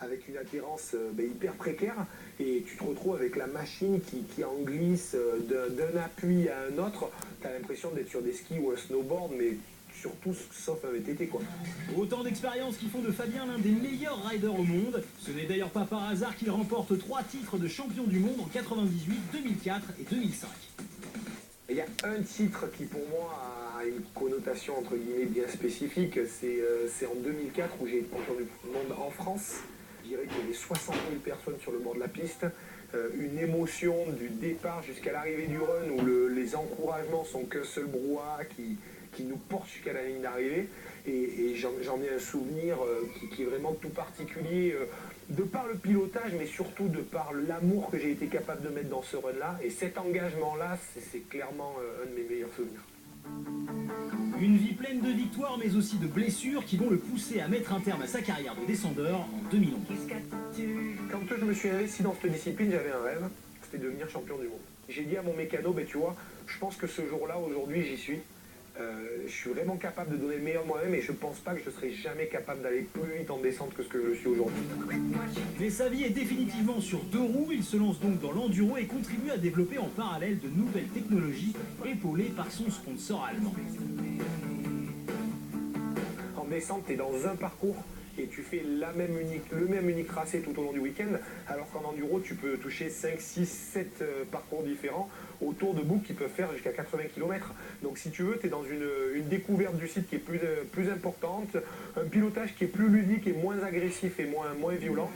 avec une adhérence hyper précaire, et tu te retrouves avec la machine qui en glisse d'un appui à un autre. Tu as l'impression d'être sur des skis ou un snowboard, mais surtout sauf un VTT quoi. Autant d'expériences qui font de Fabien l'un des meilleurs riders au monde. Ce n'est d'ailleurs pas par hasard qu'il remporte 3 titres de champion du monde en 98, 2004 et 2005. Il y a un titre qui pour moi a une connotation entre guillemets bien spécifique, c'est en 2004 où j'ai été champion du monde en France. Je dirais qu'il y avait 60 000 personnes sur le bord de la piste, une émotion du départ jusqu'à l'arrivée du run où les encouragements sont qu'un seul brouhaha qui nous porte jusqu'à la ligne d'arrivée, et j'en ai un souvenir qui est vraiment tout particulier, de par le pilotage, mais surtout de par l'amour que j'ai été capable de mettre dans ce run-là, et cet engagement-là, c'est clairement un de mes meilleurs souvenirs. Une vie pleine de victoires, mais aussi de blessures qui vont le pousser à mettre un terme à sa carrière de descendeur en 2011. Quand je me suis investi dans cette discipline, j'avais un rêve, c'était de devenir champion du monde. J'ai dit à mon mécano, tu vois, je pense que ce jour-là, aujourd'hui, j'y suis. Je suis vraiment capable de donner le meilleur de moi-même, et je pense pas que je serai jamais capable d'aller plus vite en descente que ce que je suis aujourd'hui. Mais sa vie est définitivement sur 2 roues. Il se lance donc dans l'enduro et contribue à développer en parallèle de nouvelles technologies, épaulées par son sponsor allemand. En descente, tu es dans un parcours et tu fais le même unique tracé tout au long du week-end, alors qu'en enduro, tu peux toucher 5, 6, 7 parcours différents autour de boucles qui peuvent faire jusqu'à 80 km. Donc si tu veux, tu es dans une découverte du site qui est plus importante, un pilotage qui est plus ludique et moins agressif et moins violent.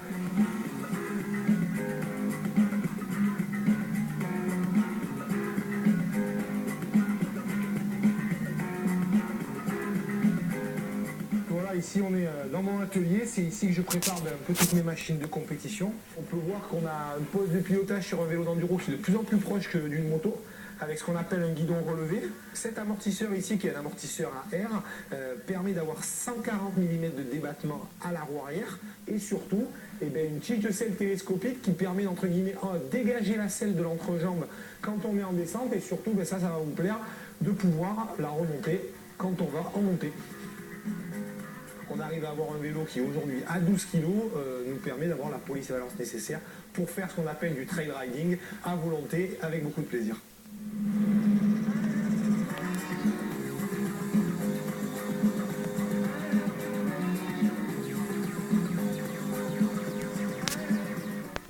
Ici on est dans mon atelier, c'est ici que je prépare un peu toutes mes machines de compétition. On peut voir qu'on a un poste de pilotage sur un vélo d'enduro qui est de plus en plus proche que d'une moto, avec ce qu'on appelle un guidon relevé. Cet amortisseur ici, qui est un amortisseur à air, permet d'avoir 140 mm de débattement à la roue arrière, et surtout une tige de selle télescopique qui permet d'entre guillemets dégager la selle de l'entrejambe quand on est en descente, et surtout ça va vous plaire, de pouvoir la remonter quand on va en montée. On arrive à avoir un vélo qui aujourd'hui à 12 kg nous permet d'avoir la polyvalence nécessaire pour faire ce qu'on appelle du trail riding à volonté avec beaucoup de plaisir.